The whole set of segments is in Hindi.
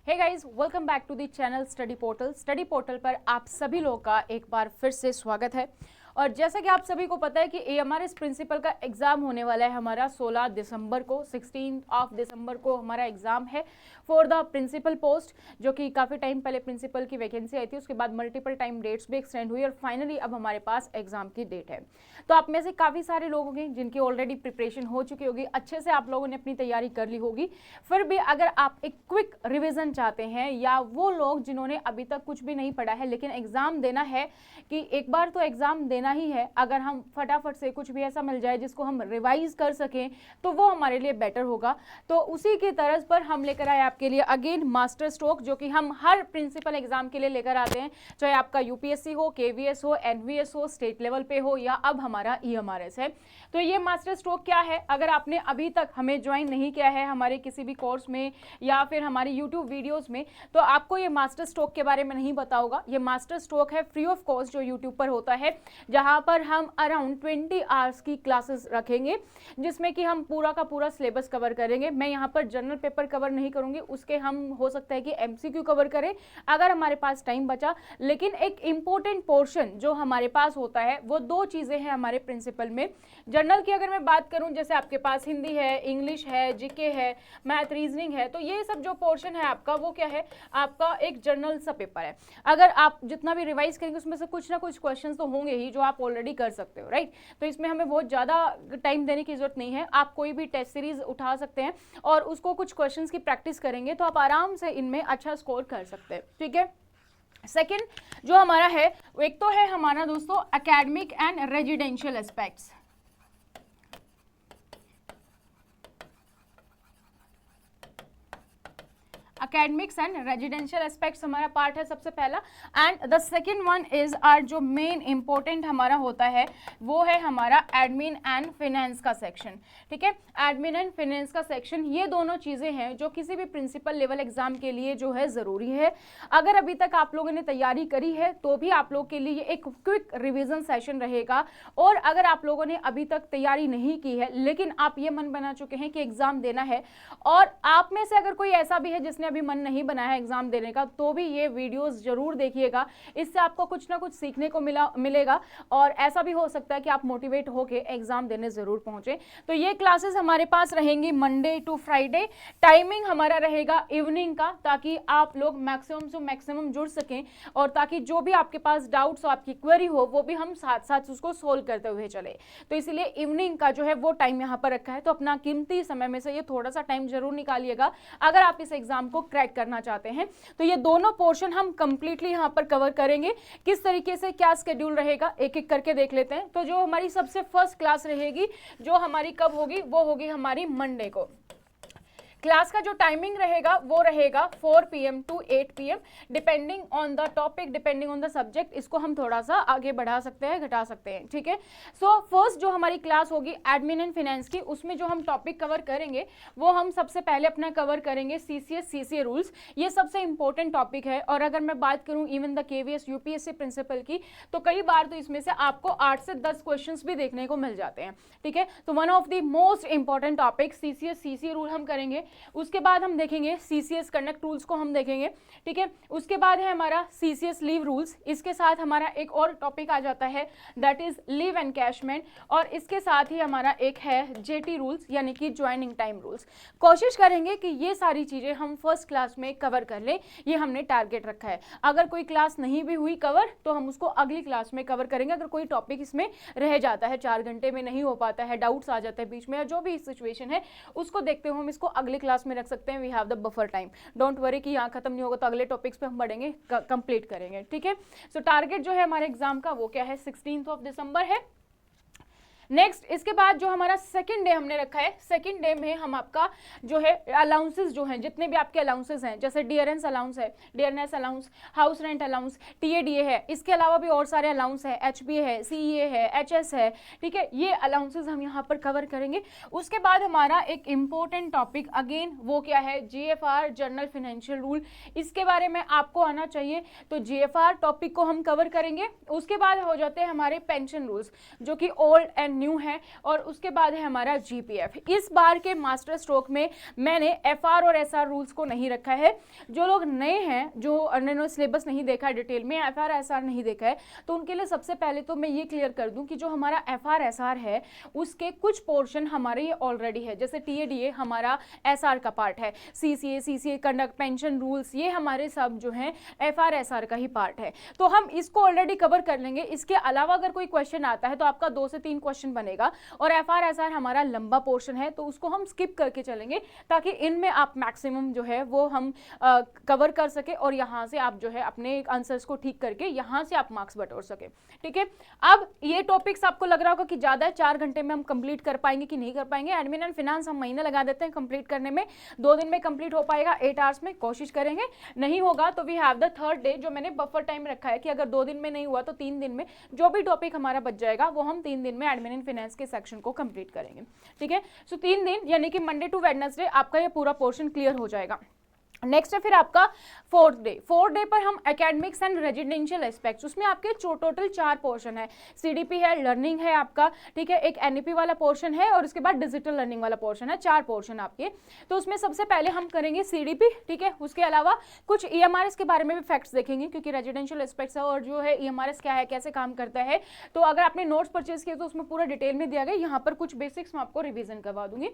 Hey guys, welcome back to the channel study portal. Study portal पर आप सभी लोगों का एक बार फिर से स्वागत है। और जैसा कि आप सभी को पता है कि AMRS प्रिंसिपल का एग्जाम होने वाला है हमारा 16 दिसंबर को, 16 दिसंबर को हमारा एग्जाम है फॉर द प्रिंसिपल पोस्ट, जो कि काफ़ी टाइम पहले प्रिंसिपल की वैकेंसी आई थी, उसके बाद मल्टीपल टाइम डेट्स भी एक्सटेंड हुई और फाइनली अब हमारे पास एग्जाम की डेट है। तो आप में से काफ़ी सारे लोग होंगे जिनकी ऑलरेडी प्रिपरेशन हो चुकी होगी, अच्छे से आप लोगों ने अपनी तैयारी कर ली होगी। फिर भी अगर आप एक क्विक रिविजन चाहते हैं, या वो लोग जिन्होंने अभी तक कुछ भी नहीं पढ़ा है लेकिन एग्जाम देना है कि एक बार तो एग्जाम देना ही है, अगर हम फटाफट से कुछ भी ऐसा मिल जाए जिसको हम रिवाइज कर सकें तो वो हमारे लिए बेटर होगा। तो उसी की तरज पर हम लेकर आए आपके लिए अगेन मास्टर स्ट्रोक, जो कि हम हर प्रिंसिपल एग्जाम के लिए लेकर आते हैं, चाहे आपका UPSC हो, KVS हो, NVS हो, स्टेट लेवल पे हो, या अब हमारा EMRS है। तो ये मास्टर स्ट्रोक क्या है, अगर आपने अभी तक हमें ज्वाइन नहीं किया है हमारे किसी भी कोर्स में या फिर हमारी YouTube वीडियोस में, तो आपको ये मास्टर स्ट्रोक के बारे में नहीं पता होगा। ये मास्टर स्ट्रोक है फ्री ऑफ कॉस्ट जो YouTube पर होता है, जहां पर हम अराउंड 20 आवर्स की क्लासेस रखेंगे, जिसमें कि हम पूरा का पूरा सिलेबस कवर करेंगे। मैं यहाँ पर जनरल पेपर कवर नहीं करूंगी, उसके हम हो सकता है कि MCQ कवर करें अगर हमारे पास टाइम बचा। लेकिन एक इंपॉर्टेंट पोर्शन जो हमारे पास होता है वो दो चीजें हैं हमारे प्रिंसिपल में। जनरल की अगर मैं बात करूं, जैसे आपके पास हिंदी है, इंग्लिश है, GK है, मैथ, रीजनिंग है, तो ये सब जो पोर्शन है आपका वो क्या है, आपका एक जनरल सा पेपर है। अगर आप जितना भी रिवाइज करेंगे उसमें से कुछ ना कुछ क्वेश्चंस तो होंगे ही जो आप ऑलरेडी कर सकते हो, राइट। तो इसमें हमें बहुत ज़्यादा टाइम देने की जरूरत नहीं है। आप कोई भी टेस्ट सीरीज उठा सकते हैं और उसको कुछ क्वेश्चंस की प्रैक्टिस करेंगे तो आप आराम से इनमें अच्छा स्कोर कर सकते हैं, ठीक है। सेकेंड जो हमारा है, एक तो है हमारा दोस्तों academic and residential aspects. academics and residential aspects हमारा पार्ट है सबसे पहला। And the second one is are जो मेन इंपॉर्टेंट हमारा होता है वो है हमारा एडमिन एंड फाइनेंस का सेक्शन, ठीक है। एडमिन एंड फाइनेंस का सेक्शन, ये दोनों चीजें हैं जो किसी भी प्रिंसिपल लेवल एग्जाम के लिए जो है जरूरी है। अगर अभी तक आप लोगों ने तैयारी करी है तो भी आप लोग के लिए एक क्विक रिविजन सेशन रहेगा, और अगर आप लोगों ने अभी तक तैयारी नहीं की है लेकिन आप ये मन बना चुके हैं कि एग्जाम देना है, और आप में से अगर कोई ऐसा भी है जिसने अभी मन नहीं बनाया है एग्जाम देने का, तो भी ये वीडियोस जरूर देखिएगा। इससे आपको कुछ ना कुछ सीखने को मिलेगा, और ऐसा भी हो सकता है कि आप मोटिवेट होके एग्जाम देने जरूर पहुंचे। तो ये क्लासेस हमारे पास रहेंगी मंडे टू फ्राइडे। टाइमिंग हमारा रहेगा इवनिंग का, ताकि आप लोग मैक्सिमम से मैक्सिमम जुड़ सकें, और ताकि जो भी आपके पास डाउट्स हो, आपकी क्वेरी हो, वो भी हम साथ साथ उसको सोल्व करते हुए चले। तो इसलिए इवनिंग का जो है वो टाइम यहाँ पर रखा है। तो अपना कीमती समय में से ये थोड़ा सा टाइम जरूर निकालिएगा अगर आप इस एग्जाम को क्रैक करना चाहते हैं। तो ये दोनों पोर्शन हम कंप्लीटली यहां पर कवर करेंगे। किस तरीके से क्या शेड्यूल रहेगा एक एक करके देख लेते हैं। तो जो हमारी सबसे फर्स्ट क्लास रहेगी, जो हमारी कब होगी, वो होगी हमारी मंडे को। क्लास का जो टाइमिंग रहेगा वो रहेगा 4 PM to 8 PM, depending on the topic, depending on the subject. इसको हम थोड़ा सा आगे बढ़ा सकते हैं, घटा सकते हैं, ठीक है। सो फर्स्ट जो हमारी क्लास होगी एडमिन एंड फाइनेंस की, उसमें जो हम टॉपिक कवर करेंगे वो हम सबसे पहले अपना कवर करेंगे CCS CCA रूल्स। ये सबसे इंपॉर्टेंट टॉपिक है, और अगर मैं बात करूं even the KVS UPSC principal की, तो कई बार तो इसमें से आपको 8 से 10 क्वेश्चन भी देखने को मिल जाते हैं, ठीक है। तो one of the most important topic CCS CCA rule हम करेंगे। उसके बाद हम देखेंगे CCS कंडक्ट रूल्स को हम देखेंगे, ठीक है। उसके बाद है हमारा CCS लीव रूल्स। इसके साथ हमारा एक और टॉपिक आ जाता है, दैट इज लीव एनकैशमेंट, और इसके साथ ही हमारा एक है JT रूल्स, यानी कि ज्वाइनिंग टाइम रूल्स। कोशिश करेंगे कि ये सारी चीजें हम फर्स्ट क्लास में कवर कर लें, ये हमने टारगेट रखा है। अगर कोई क्लास नहीं भी हुई कवर तो हम उसको अगली क्लास में कवर करेंगे। अगर कोई टॉपिक इसमें रह जाता है, 4 घंटे में नहीं हो पाता है, डाउट्स आ जाता है बीच में, या जो भी सिचुएशन है उसको देखते हुए हम इसको अगली क्लास में रख सकते हैं। We have the buffer time, don't worry कि यहाँ खत्म नहीं होगा तो अगले टॉपिक्स पे हम बढ़ेंगे, कंप्लीट करेंगे, ठीक है। सो टारगेट जो है हमारे एग्जाम का वो क्या है, 16 दिसंबर है। नेक्स्ट इसके बाद जो हमारा सेकंड डे हमने रखा है, सेकंड डे में हम आपका जो है अलाउंसेस जो हैं, जितने भी आपके अलाउंसेस हैं, जैसे डियरेंस अलाउंस है, dearness allowance, house rent allowance, TADA है, इसके अलावा भी और सारे अलाउंस है, HBA है, CEA है, HS है, ठीक है। ये अलाउंसेस हम यहाँ पर कवर करेंगे। उसके बाद हमारा एक इंपॉर्टेंट टॉपिक अगेन वो क्या है, GFR जनरल फाइनेंशियल रूल। इसके बारे में आपको आना चाहिए, तो GFR टॉपिक को हम कवर करेंगे। उसके बाद हो जाते हैं हमारे पेंशन रूल्स, जो कि ओल्ड एंड न्यू है, और उसके बाद है हमारा जीपीएफ। इस बार के मास्टर स्ट्रोक में मैंने एफआर और एसआर रूल्स को नहीं रखा है। जो लोग नए हैं, जो उन्होंने सिलेबस नहीं देखा है डिटेल में, एफआर एसआर नहीं देखा है, तो उनके लिए सबसे पहले तो मैं ये क्लियर कर दूं कि जो हमारा एफआर एसआर है उसके कुछ पोर्शन हमारे ये ऑलरेडी है, जैसे टीएडीए हमारा एसआर का पार्ट है, सीसीए कंडक्ट पेंशन रूल्स ये हमारे सब जो है एफआर एसआर का ही पार्ट है, तो हम इसको ऑलरेडी कवर कर लेंगे। इसके अलावा अगर कोई क्वेश्चन आता है तो आपका 2 से 3 क्वेश्चन बनेगा, और एफआर एसआर हमारा लंबा पोर्शन है तो उसको हम स्किप करके चलेंगे, ताकि इनमें आप मैक्सिमम जो है वो हम कवर कर सके, और यहाँ से आप जो है अपने आंसर्स को ठीक करके यहाँ से आप मार्क्स बटोर सके। ठीक है, अब ये टॉपिक्स आपको लग रहा होगा कि ज़्यादा है, 4 घंटे में हम कंप्लीट कर पाएंगे कि नहीं कर पाएंगे। एडमिन एंड फिनेंस हम महीने लगा देते हैं कंप्लीट करने में, 2 दिन में कंप्लीट हो पाएगा, 8 आवर्स में कोशिश करेंगे। नहीं होगा तो we have the third day, जो मैंने बफर टाइम रखा है कि अगर 2 दिन में नहीं हुआ तो 3 दिन में जो भी टॉपिक हमारा बच जाएगा वो हम 3 दिन में एडमिन एंड फिनेंस के सेक्शन को कंप्लीट करेंगे। ठीक है, सो 3 दिन यानी कि मंडे टू वेडनेसडे आपका ये पूरा पोर्शन क्लियर हो जाएगा। नेक्स्ट है फिर आपका फोर्थ डे पर हम एकेडमिक्स एंड रेजिडेंशियल एस्पेक्ट्स, उसमें आपके टोटल 4 पोर्शन है, सीडीपी है, लर्निंग है आपका, ठीक है, एक एनईपी वाला पोर्शन है, और उसके बाद डिजिटल लर्निंग वाला पोर्शन है, 4 पोर्शन आपके। तो उसमें सबसे पहले हम करेंगे सीडीपी, ठीक है, उसके अलावा कुछ ईएमआरएस के बारे में भी फैक्ट्स देखेंगे, क्योंकि रेजिडेंशियल एस्पेक्ट्स है और जो है ईएमआरएस क्या है, कैसे काम करता है। तो अगर आपने नोट्स परचेज किए तो उसमें पूरा डिटेल में दिया गया, यहाँ पर कुछ बेसिक्स मैं आपको रिविजन करवा दूंगी।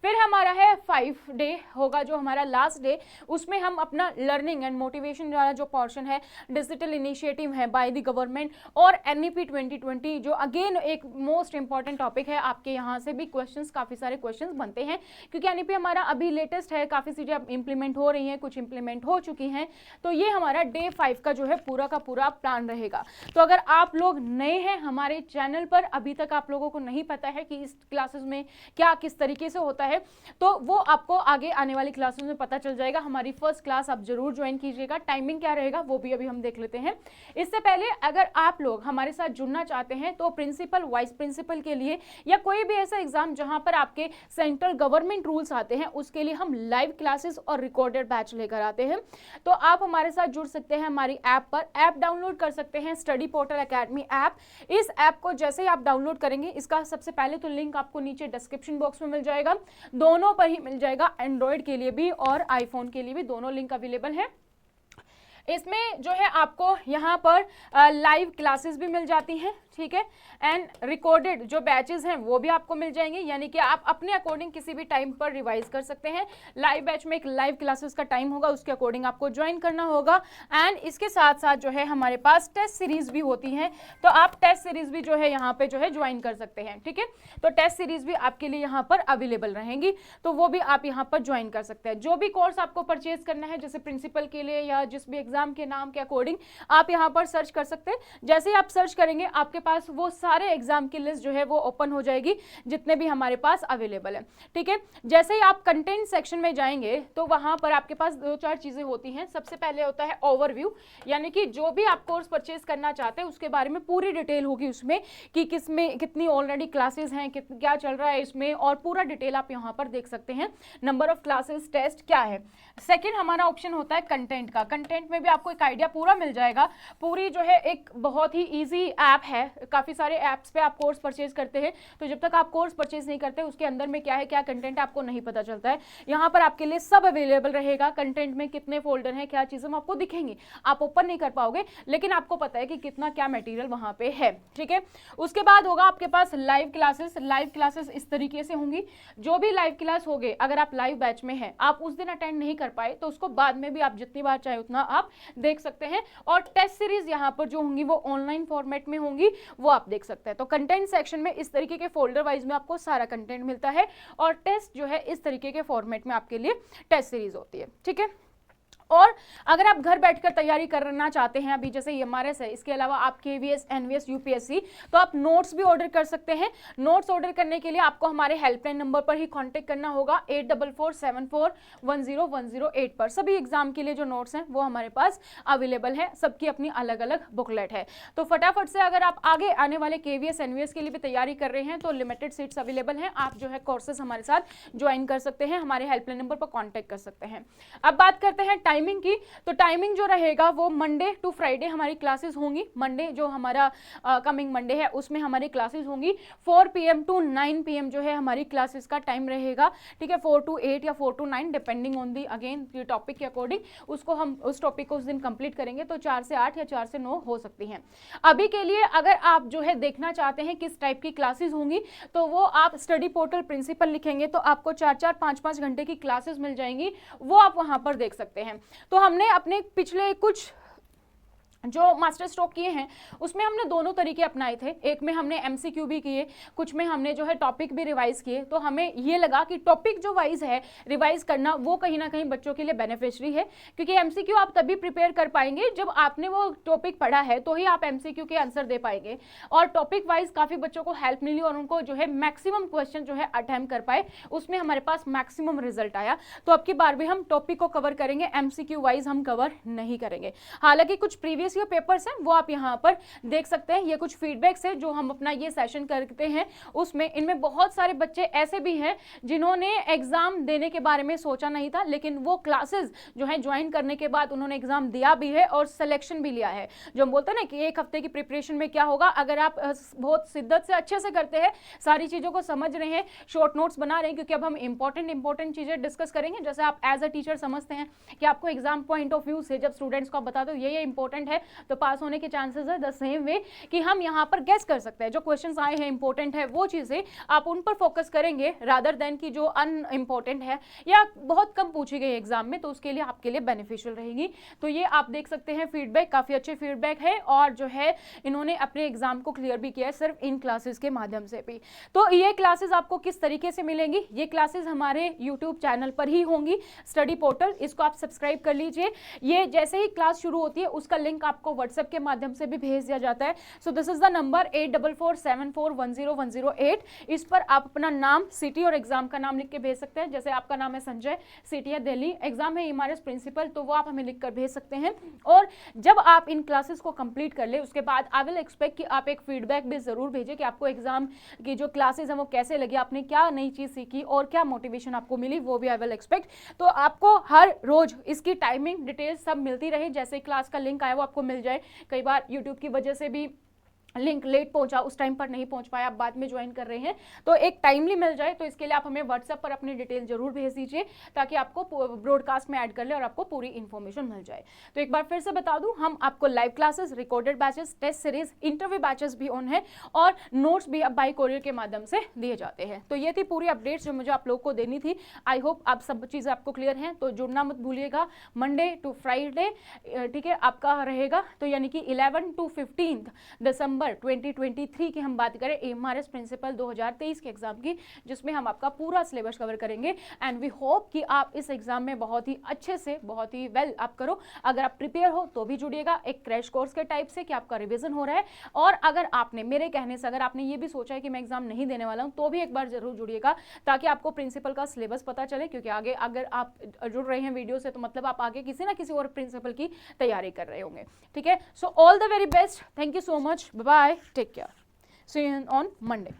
फिर हमारा है 5 डे होगा जो हमारा लास्ट डे, उसमें हम अपना लर्निंग एंड मोटिवेशन वाला जो पोर्शन है, डिजिटल इनिशिएटिव है बाय द गवर्नमेंट, और एनईपी 2020 जो अगेन एक मोस्ट इंपॉर्टेंट टॉपिक है, आपके यहाँ से भी क्वेश्चंस, काफी सारे क्वेश्चंस बनते हैं, क्योंकि एनईपी हमारा अभी लेटेस्ट है, काफी चीजें अब इंप्लीमेंट हो रही हैं, कुछ इंप्लीमेंट हो चुकी हैं। तो ये हमारा डे 5 का जो है पूरा का पूरा प्लान रहेगा। तो अगर आप लोग नए हैं हमारे चैनल पर, अभी तक आप लोगों को नहीं पता है कि इस क्लासेस में क्या किस तरीके से होता है, तो वो आपको आगे आने वाली क्लासेस में पता चल जाएगा। हमारी फर्स्ट क्लास आप जरूर ज्वाइन कीजिएगा, टाइमिंग क्या रहेगा वो भी अभी हम देख लेते हैं। इससे पहले अगर आप लोग हमारे साथ जुड़ना चाहते हैं तो प्रिंसिपल, वाइस प्रिंसिपल के लिए, या कोई भी ऐसा एग्जाम जहां पर आपके सेंट्रल गवर्नमेंट रूल्स आते हैं, उसके लिए हम लाइव क्लासेस और रिकॉर्डेड बैच लेकर आते हैं। तो आप हमारे साथ जुड़ सकते हैं हमारी ऐप पर, ऐप डाउनलोड कर सकते हैं, स्टडी पोर्टल एकेडमी ऐप। इस ऐप को जैसे ही आप डाउनलोड करेंगे, इसका सबसे पहले तो लिंक आपको नीचे डिस्क्रिप्शन बॉक्स में मिल जाएगा, दोनों पर ही मिल जाएगा, एंड्रॉइड के लिए भी और आईफोन के लिए भी, दोनों लिंक अवेलेबल है। इसमें जो है आपको यहाँ पर लाइव क्लासेस भी मिल जाती हैं, ठीक है, एंड रिकॉर्डेड जो बैचेस हैं वो भी आपको मिल जाएंगे, यानी कि आप अपने अकॉर्डिंग किसी भी टाइम पर रिवाइज कर सकते हैं। लाइव बैच में एक लाइव क्लासेस का टाइम होगा, उसके अकॉर्डिंग आपको ज्वाइन करना होगा। एंड इसके साथ साथ जो है हमारे पास टेस्ट सीरीज भी होती हैं, तो आप टेस्ट सीरीज भी जो है यहाँ पे जो है ज्वाइन कर सकते हैं। ठीक है, तो टेस्ट सीरीज भी आपके लिए यहाँ पर अवेलेबल रहेंगी, तो वो भी आप यहाँ पर ज्वाइन कर सकते हैं। जो भी कोर्स आपको परचेज करना है, जैसे प्रिंसिपल के लिए या जिस भी एग्जाम के नाम के अकॉर्डिंग आप यहाँ पर सर्च कर सकते हैं। जैसे ही आप सर्च करेंगे आपके पास वो सारे एग्जाम की लिस्ट जो है वो ओपन हो जाएगी, जितने भी हमारे पास अवेलेबल है। ठीक है, जैसे ही आप कंटेंट सेक्शन में जाएंगे तो वहां पर आपके पास 2-4 चीजें होती हैं। सबसे पहले होता है ओवरव्यू, यानी कि जो भी आप कोर्स परचेज करना चाहते हैं उसके बारे में पूरी डिटेल होगी उसमें, कि किसमें कितनी ऑलरेडी क्लासेस हैं, क्या चल रहा है इसमें, और पूरा डिटेल आप यहाँ पर देख सकते हैं, नंबर ऑफ क्लासेस, टेस्ट क्या है। सेकेंड हमारा ऑप्शन होता है कंटेंट का। कंटेंट में भी आपको एक आइडिया पूरा मिल जाएगा। पूरी जो है एक बहुत ही ईजी ऐप है, काफी सारे ऐप्स पे आप कोर्स परचेज करते हैं, तो जब तक आप कोर्स परचेज नहीं करते उसके अंदर में क्या है, क्या कंटेंट है, आपको नहीं पता चलता है। यहाँ पर आपके लिए सब अवेलेबल रहेगा, कंटेंट में कितने फोल्डर हैं, क्या चीजें आपको दिखेंगी, आप ओपन नहीं कर पाओगे, लेकिन आपको पता है कि कितना क्या मटेरियल वहां पे है। ठीक है, उसके बाद होगा आपके पास लाइव क्लासेस। लाइव क्लासेस इस तरीके से होंगी, जो भी लाइव क्लास होगे, अगर आप लाइव बैच में हैं, आप उस दिन अटेंड नहीं कर पाए तो उसको बाद में भी आप जितनी बार चाहे उतना आप देख सकते हैं। और टेस्ट सीरीज यहाँ पर जो होंगी वो ऑनलाइन फॉर्मेट में होंगी, वो आप देख सकते हैं। तो कंटेंट सेक्शन में इस तरीके के फोल्डर वाइज में आपको सारा कंटेंट मिलता है, और टेस्ट जो है इस तरीके के फॉर्मेट में आपके लिए टेस्ट सीरीज होती है। ठीक है, और अगर आप घर बैठकर तैयारी करना चाहते हैं, अभी जैसे एमआरएस है, इसके अलावा आप केवीएस, एनवीएस, यूपीएससी, तो आप नोट्स भी ऑर्डर कर सकते हैं। नोट्स ऑर्डर करने के लिए आपको हमारे हेल्पलाइन नंबर पर ही कांटेक्ट करना होगा, 8447410108 पर। सभी एग्जाम के लिए जो नोट्स हैं वो हमारे पास अवेलेबल है, सबकी अपनी अलग अलग बुकलेट है। तो फटाफट से अगर आप आगे आने वाले केवीएस, एनवीएस के लिए भी तैयारी कर रहे हैं तो लिमिटेड सीट्स अवेलेबल हैं, आप जो है कोर्सेज हमारे साथ ज्वाइन कर सकते हैं, हमारे हेल्पलाइन नंबर पर कॉन्टेक्ट कर सकते हैं। अब बात करते हैं टाइमिंग की, तो टाइमिंग जो रहेगा वो मंडे टू फ्राइडे हमारी क्लासेस होंगी। मंडे जो हमारा कमिंग मंडे है उसमें हमारी क्लासेस होंगी 4 PM टू 9 PM जो है हमारी क्लासेस का टाइम रहेगा, ठीक है, 4 to 8 या 4 to 9 depending on the again topic के अकॉर्डिंग, उसको हम उस टॉपिक को उस दिन कंप्लीट करेंगे, तो 4 से 8 या 4 से 9 हो सकती हैं। अभी के लिए अगर आप जो है देखना चाहते हैं किस टाइप की क्लासेस होंगी, तो वो आप स्टडी पोर्टल प्रिंसिपल लिखेंगे तो आपको 4-4 5-5 घंटे की क्लासेस मिल जाएंगी, वो आप वहां पर देख सकते हैं। तो हमने अपने पिछले कुछ जो मास्टर स्ट्रोक किए हैं उसमें हमने दोनों तरीके अपनाए थे, एक में हमने एमसीक्यू भी किए, कुछ में हमने जो है टॉपिक भी रिवाइज किए। तो हमें ये लगा कि टॉपिक जो वाइज है रिवाइज करना वो कहीं ना कहीं बच्चों के लिए बेनिफिशियरी है, क्योंकि एमसीक्यू आप तभी प्रिपेयर कर पाएंगे जब आपने वो टॉपिक पढ़ा है, तो ही आप एमसीक्यू के आंसर दे पाएंगे। और टॉपिक वाइज काफ़ी बच्चों को हेल्प मिली और उनको जो है मैक्सिमम क्वेश्चन जो है अटेम्प्ट कर पाए, उसमें हमारे पास मैक्सिमम रिजल्ट आया। तो अब की बार भी हम टॉपिक को कवर करेंगे, एमसीक्यू वाइज हम कवर नहीं करेंगे। हालांकि कुछ प्रीवियस ईयर पेपर्स हैं वो आप यहाँ पर देख सकते हैं, ये कुछ फीडबैक्स है जो हम अपना ये सेशन करते हैं उसमें। इनमें बहुत सारे बच्चे ऐसे भी हैं जिन्होंने एग्जाम देने के बारे में सोचा नहीं था, लेकिन वो क्लासेस जो है ज्वाइन करने के बाद उन्होंने एग्जाम दिया भी है और सिलेक्शन भी लिया है। जो हम बोलते हैं ना कि एक हफ्ते की प्रिपरेशन में क्या होगा, अगर आप बहुत शिद्दत से अच्छे से करते हैं, सारी चीजों को समझ रहे हैं, शॉर्ट नोट्स बना रहे हैं, क्योंकि अब हम इंपॉर्टेंट चीजें डिस्कस करेंगे। जैसे आप एज अ टीचर समझते हैं कि आपको एग्जाम पॉइंट ऑफ व्यू से जब स्टूडेंट्स को आप बता दो ये इंपॉर्टेंट है तो पास होने के चांसेस है, द सेम वे कि हम यहाँ पर गेस कर सकते हैं जो क्वेश्चंस आए हैं इंपॉर्टेंट है वो चीजें आप उन पर फोकस करेंगे रादर देन कि जो अनइम्पॉर्टेंट है या बहुत कम पूछी गई एग्जाम में, तो उसके लिए आपके लिए बेनिफिशियल रहेगी। तो ये आप देख सकते हैं फीडबैक, काफी अच्छे फीडबैक है और जो है इन्होंने अपने एग्जाम को क्लियर भी किया है सिर्फ इन क्लासेस के माध्यम से भी। तो ये क्लासेस आपको किस तरीके से मिलेंगी, ये क्लासेस हमारे यूट्यूब चैनल पर ही होंगी, स्टडी पोर्टल, इसको आप सब्सक्राइब कर लीजिए। ये जैसे ही क्लास शुरू होती है उसका लिंक आपको व्हाट्सएप के माध्यम से भी भेज दिया जाता है। So this is the number 8447410108। इस पर आप अपना नाम, सिटी और एग्जाम का नाम लिख के भेज सकते हैं। जैसे आपका नाम है संजय, सिटी है दिल्ली, एग्जाम है एमआरएस प्रिंसिपल, तो वो आप हमें लिख कर भेज सकते हैं। और जब आप इन क्लासेस को कंप्लीट कर ले उसके बाद आई विल एक्सपेक्ट कि आप एक फीडबैक भी जरूर भेजें कि आपको एग्जाम की जो क्लासेस हैं वो कैसे लगी, आपने क्या नई चीज सीखी और क्या मोटिवेशन आपको मिली, वो भी आई विल एक्सपेक्ट। तो आपको हर रोज इसकी टाइमिंग डिटेल्स सब मिलती रहे, जैसे क्लास का लिंक आया वो आपको मिल जाए। कई बार यूट्यूब की वजह से भी लिंक लेट पहुंचा, उस टाइम पर नहीं पहुंच पाया, आप बाद में ज्वाइन कर रहे हैं, तो एक टाइमली मिल जाए। तो इसके लिए आप हमें व्हाट्सएप पर अपनी डिटेल जरूर भेज दीजिए ताकि आपको ब्रॉडकास्ट में ऐड कर ले और आपको पूरी इन्फॉर्मेशन मिल जाए। तो एक बार फिर से बता दूं, हम आपको live classes, recorded batches, test series, interview batches भी ऑन है और नोट्स भी अब बाय कोरियर के माध्यम से दिए जाते हैं। तो ये थी पूरी अपडेट्स जो मुझे आप लोग को देनी थी। आई होप आप सब चीज़ें आपको क्लियर हैं। तो जुड़ना मत भूलिएगा, मंडे टू फ्राइडे, ठीक है, आपका रहेगा। तो यानी कि 11 to 15 दिसंबर 2023 की हम बात करें एमआरएस प्रिंसिपल 2023 के एग्जाम की, जिसमें हम आपका पूरा सिलेबस कवर करेंगे। एंड वी होप कि आप इस एग्जाम में बहुत ही अच्छे से, बहुत ही वेल आप करो। अगर आप प्रिपेयर हो तो भी जुड़िएगा, एक क्रैश कोर्स के टाइप से कि आपका रिवीजन हो रहा है। और अगर आपने मेरे कहने से अगर आपने ये भी सोचा है कि मैं एग्जाम नहीं देने वाला हूँ, तो भी एक बार जरूर जुड़िएगा ताकि आपको प्रिंसिपल का सिलेबस पता चले, क्योंकि आगे अगर आप जुड़ रहे हैं वीडियो से तो मतलब आप आगे किसी ना किसी और प्रिंसिपल की तैयारी कर रहे होंगे। ठीक है, so all the very best, thank you so much, bye, take care, see you on Monday.